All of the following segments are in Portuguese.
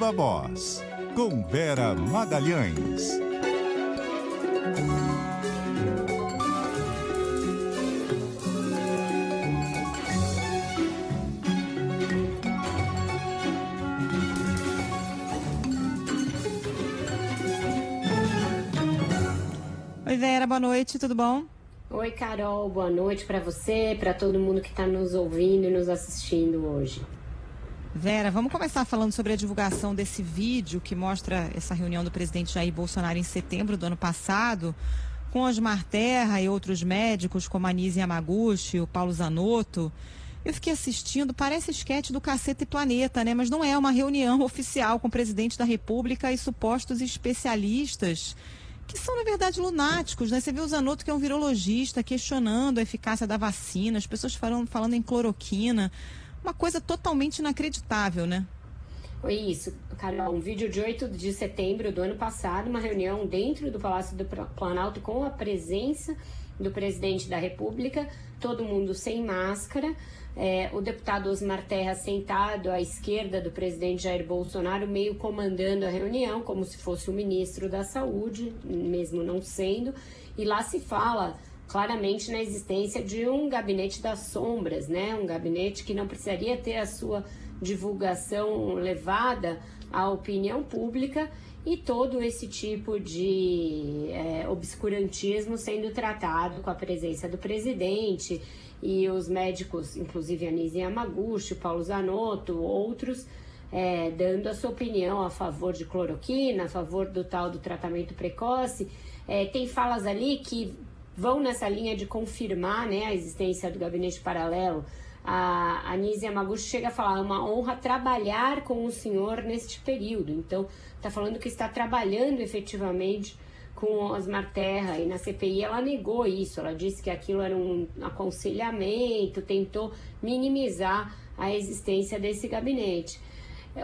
Viva Voz, com Vera Magalhães. Oi, Vera, boa noite, tudo bom? Oi, Carol, boa noite para você, para todo mundo que está nos ouvindo e nos assistindo hoje. Vera, vamos começar falando sobre a divulgação desse vídeo que mostra essa reunião do presidente Jair Bolsonaro em setembro do ano passado, com Osmar Terra e outros médicos, como a Anísia Yamaguchi, o Paulo Zanotto. Eu fiquei assistindo, parece esquete do Caceta e Planeta, né? Mas não é uma reunião oficial com o presidente da República e supostos especialistas, que são, na verdade, lunáticos, né? Você vê o Zanotto, que é um virologista, questionando a eficácia da vacina, as pessoas falando em cloroquina, uma coisa totalmente inacreditável, né? Foi isso, Carol, um vídeo de 8 de setembro do ano passado, uma reunião dentro do Palácio do Planalto com a presença do presidente da República, todo mundo sem máscara, o deputado Osmar Terra sentado à esquerda do presidente Jair Bolsonaro, meio comandando a reunião, como se fosse o ministro da Saúde, mesmo não sendo, e lá se fala claramente na existência de um gabinete das sombras, né? Um gabinete que não precisaria ter a sua divulgação levada à opinião pública, e todo esse tipo de obscurantismo sendo tratado com a presença do presidente e os médicos, inclusive a Anísia Yamaguchi, o Paulo Zanotto, outros, dando a sua opinião a favor de cloroquina, a favor do tal do tratamento precoce. Tem falas ali que vão nessa linha de confirmar, né, a existência do gabinete paralelo. A Anísia Yamaguchi chega a falar: é uma honra trabalhar com o senhor neste período. Então, está falando que está trabalhando efetivamente com o Osmar Terra, e na CPI ela negou isso. Ela disse que aquilo era um aconselhamento, tentou minimizar a existência desse gabinete.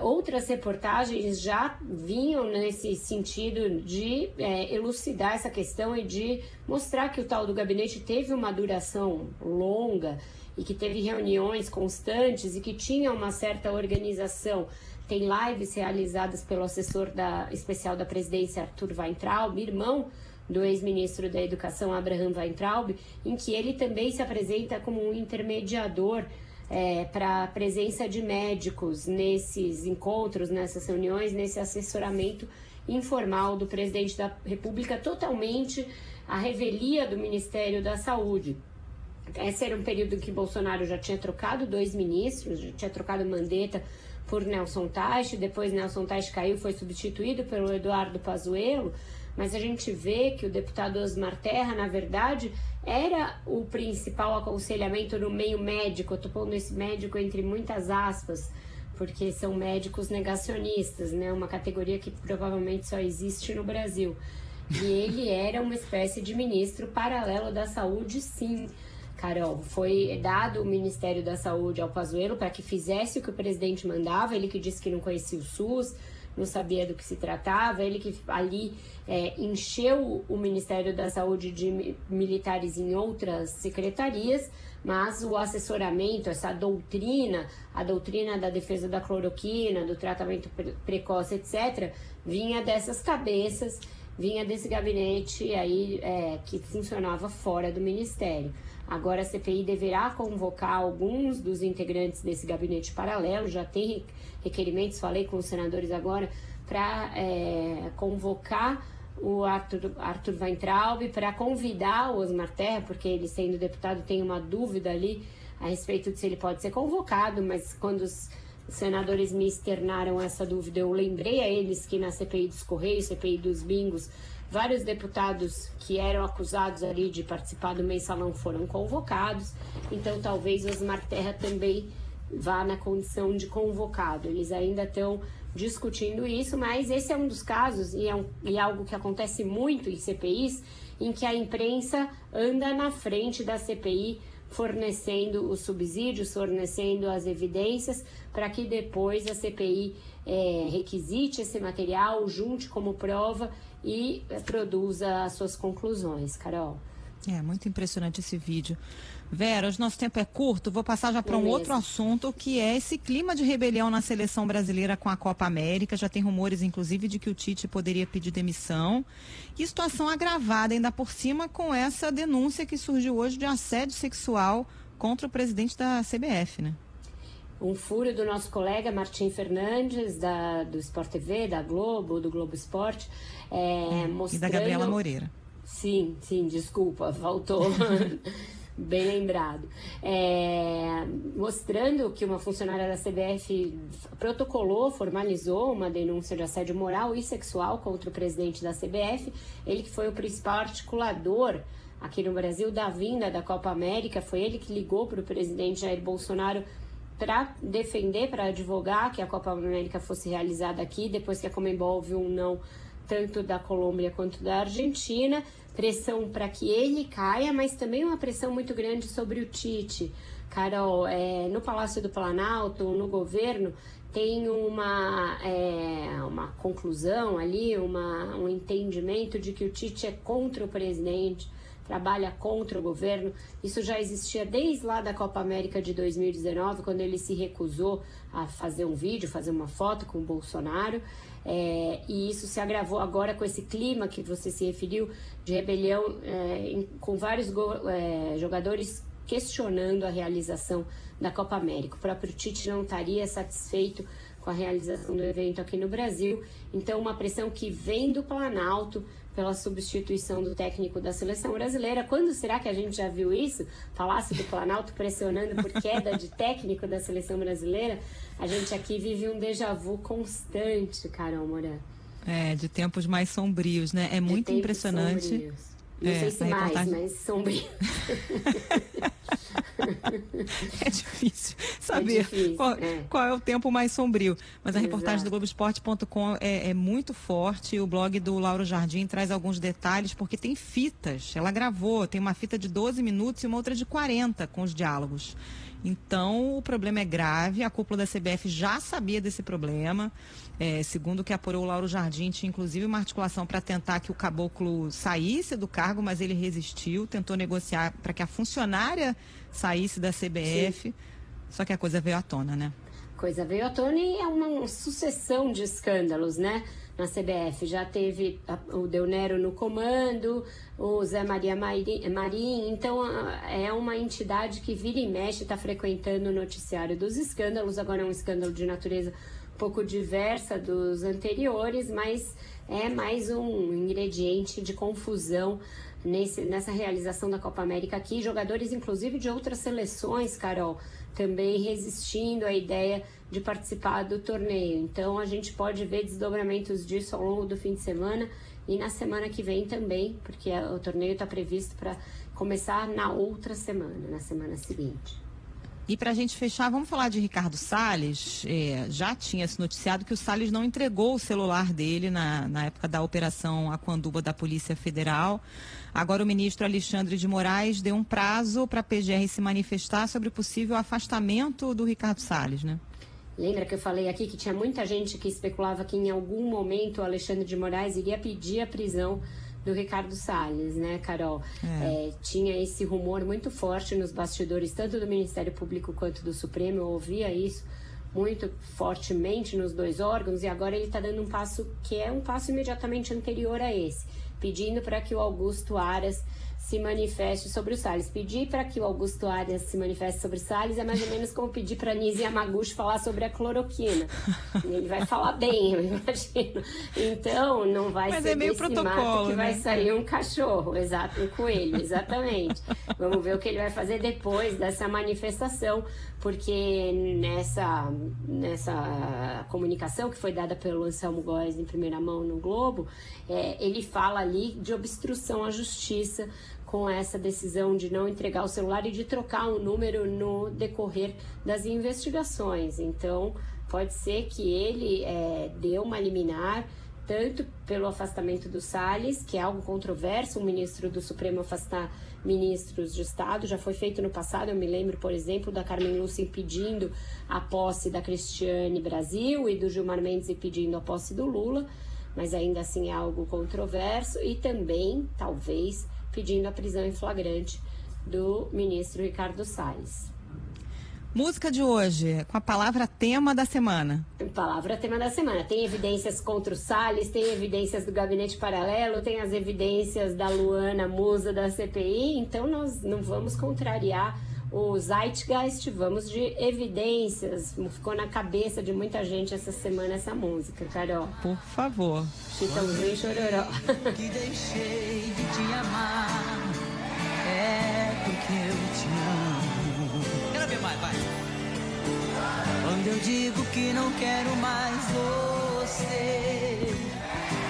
Outras reportagens já vinham nesse sentido de elucidar essa questão e de mostrar que o tal do gabinete teve uma duração longa e que teve reuniões constantes e que tinha uma certa organização. Tem lives realizadas pelo assessor especial da presidência, Arthur Weintraub, irmão do ex-ministro da Educação, Abraham Weintraub, em que ele também se apresenta como um intermediador para a presença de médicos nesses encontros, nessas reuniões, nesse assessoramento informal do presidente da República, totalmente à revelia do Ministério da Saúde. Esse era um período em que Bolsonaro já tinha trocado 2 ministros, já tinha trocado Mandetta por Nelson Teich, depois Nelson Teich caiu, foi substituído pelo Eduardo Pazuello, mas a gente vê que o deputado Osmar Terra, na verdade, era o principal aconselhamento no meio médico. Eu estou pondo esse médico entre muitas aspas, porque são médicos negacionistas, né? Uma categoria que provavelmente só existe no Brasil. E ele era uma espécie de ministro paralelo da saúde, sim. Carol, foi dado o Ministério da Saúde ao Pazuello para que fizesse o que o presidente mandava, ele que disse que não conhecia o SUS, não sabia do que se tratava, ele que ali encheu o Ministério da Saúde de militares em outras secretarias, mas o assessoramento, essa doutrina, a doutrina da defesa da cloroquina, do tratamento precoce, etc., vinha dessas cabeças, vinha desse gabinete aí que funcionava fora do Ministério. Agora a CPI deverá convocar alguns dos integrantes desse gabinete paralelo, já tem requerimentos, falei com os senadores agora, para convocar o Arthur Weintraub, para convidar o Osmar Terra, porque ele, sendo deputado, tem uma dúvida ali a respeito de se ele pode ser convocado, mas quando os senadores me externaram essa dúvida, eu lembrei a eles que na CPI dos Correios, CPI dos Bingos, vários deputados que eram acusados ali de participar do mensalão foram convocados, então talvez Osmar Terra também vá na condição de convocado. Eles ainda estão discutindo isso, mas esse é um dos casos, e é algo que acontece muito em CPIs, em que a imprensa anda na frente da CPI, fornecendo os subsídios, fornecendo as evidências, para que depois a CPI requisite esse material, junte como prova e produza as suas conclusões. Carol. É muito impressionante esse vídeo. Vera, hoje nosso tempo é curto, vou passar já para um outro assunto, que é esse clima de rebelião na seleção brasileira com a Copa América. Já tem rumores, inclusive, de que o Tite poderia pedir demissão. E situação agravada ainda por cima com essa denúncia que surgiu hoje de assédio sexual contra o presidente da CBF, né? Um furo do nosso colega Martim Fernandes, do Sport TV, da Globo, do Globo Esporte, mostrando... E da Gabriela Moreira. Sim, desculpa, faltou... Bem lembrado. Mostrando que uma funcionária da CBF protocolou, formalizou uma denúncia de assédio moral e sexual contra o presidente da CBF, ele que foi o principal articulador aqui no Brasil da vinda da Copa América, foi ele que ligou para o presidente Jair Bolsonaro para defender, para advogar que a Copa América fosse realizada aqui, depois que a Conmebol viu um não tanto da Colômbia quanto da Argentina. Pressão para que ele caia, mas também uma pressão muito grande sobre o Tite. Carol, no Palácio do Planalto, no governo, tem uma conclusão ali, um entendimento de que o Tite é contra o presidente, trabalha contra o governo. Isso já existia desde lá da Copa América de 2019, quando ele se recusou a fazer um vídeo, fazer uma foto com o Bolsonaro. E isso se agravou agora com esse clima que você se referiu, de rebelião, com vários jogadores questionando a realização da Copa América. O próprio Tite não estaria satisfeito com a realização do evento aqui no Brasil. Então, uma pressão que vem do Planalto pela substituição do técnico da seleção brasileira. Quando será que a gente já viu isso? Palácio do Planalto pressionando por queda de técnico da seleção brasileira? A gente aqui vive um déjà vu constante, Carol Moran. De tempos mais sombrios, né? É muito impressionante. Sombrios. Não sei se mais, mas sombrios. É difícil saber qual é o tempo mais sombrio. Mas a reportagem do Globoesporte.com é muito forte. O blog do Lauro Jardim traz alguns detalhes, porque tem fitas. Ela gravou, tem uma fita de 12 minutos e uma outra de 40 com os diálogos. Então, o problema é grave. A cúpula da CBF já sabia desse problema. Segundo o que apurou o Lauro Jardim, tinha inclusive uma articulação para tentar que o caboclo saísse do cargo, mas ele resistiu, tentou negociar para que a funcionária saísse da CBF. Sim. Só que a coisa veio à tona, né? Coisa veio à tona e é uma sucessão de escândalos, né? Na CBF já teve o Del Nero no comando, o Zé Maria Marim, então é uma entidade que vira e mexe, está frequentando o noticiário dos escândalos. Agora é um escândalo de natureza um pouco diversa dos anteriores, mas é mais um ingrediente de confusão nessa realização da Copa América aqui. Jogadores, inclusive, de outras seleções, Carol, também resistindo à ideia de participar do torneio. Então, a gente pode ver desdobramentos disso ao longo do fim de semana e na semana que vem também, porque o torneio está previsto para começar na outra semana, na semana seguinte. E para a gente fechar, vamos falar de Ricardo Salles. Já tinha se noticiado que o Salles não entregou o celular dele na época da Operação Aquanduba da Polícia Federal. Agora o ministro Alexandre de Moraes deu um prazo para a PGR se manifestar sobre o possível afastamento do Ricardo Salles, né? Lembra que eu falei aqui que tinha muita gente que especulava que em algum momento o Alexandre de Moraes iria pedir a prisão do Ricardo Salles, né, Carol? Tinha esse rumor muito forte nos bastidores, tanto do Ministério Público quanto do Supremo. Eu ouvia isso muito fortemente nos dois órgãos, e agora ele está dando um passo que é um passo imediatamente anterior a esse, pedindo para que o Augusto Aras se manifeste sobre o Salles. Pedir para que o Augusto Aras se manifeste sobre o Salles é mais ou menos como pedir para Nise Yamaguchi falar sobre a cloroquina. Ele vai falar bem, eu imagino. Então, não vai ser meio desse mato que vai sair um cachorro, um coelho, exatamente. Vamos ver o que ele vai fazer depois dessa manifestação, porque nessa comunicação que foi dada pelo Anselmo Góes em primeira mão no Globo, ele fala ali de obstrução à justiça, com essa decisão de não entregar o celular e de trocar um número no decorrer das investigações. Então, pode ser que ele deu uma liminar, tanto pelo afastamento do Salles, que é algo controverso, o ministro do Supremo afastar ministros de Estado, já foi feito no passado. Eu me lembro, por exemplo, da Carmen Lúcia impedindo a posse da Cristiane Brasil e do Gilmar Mendes impedindo a posse do Lula, mas ainda assim é algo controverso. E também, talvez, pedindo a prisão em flagrante do ministro Ricardo Salles. Música de hoje, com a palavra tema da semana. Palavra tema da semana. Tem evidências contra o Salles, tem evidências do gabinete paralelo, tem as evidências da Luana, musa da CPI, então nós não vamos contrariar o Zeitgeist, vamos de evidências. Ficou na cabeça de muita gente essa semana essa música, Carol. Por favor. Chitãozinho e Chororó. Que deixei de te amar, é porque eu te amo. Quero ver mais, vai. Quando eu digo que não quero mais você,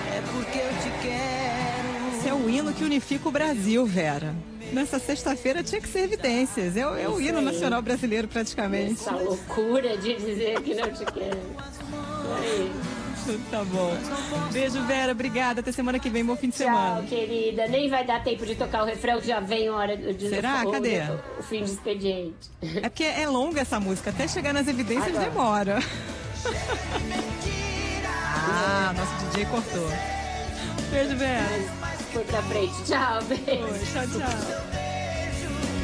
é porque eu te quero. Esse é o hino que unifica o Brasil, Vera. Nessa sexta-feira tinha que ser evidências. É o hino nacional brasileiro, praticamente. Essa loucura de dizer que não te quero. Tá bom. Beijo, Vera. Obrigada. Até semana que vem. Bom fim de semana. Tchau, querida. Nem vai dar tempo de tocar o refrão, que já vem a hora de... Será? Cadê? O fim de expediente. É porque é longa essa música. Até chegar nas evidências demora. Nosso DJ cortou. Beijo, Vera. Foi pra frente. Tchau, beijo. Tchau, tchau.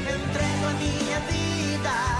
Eu entrego a minha vida.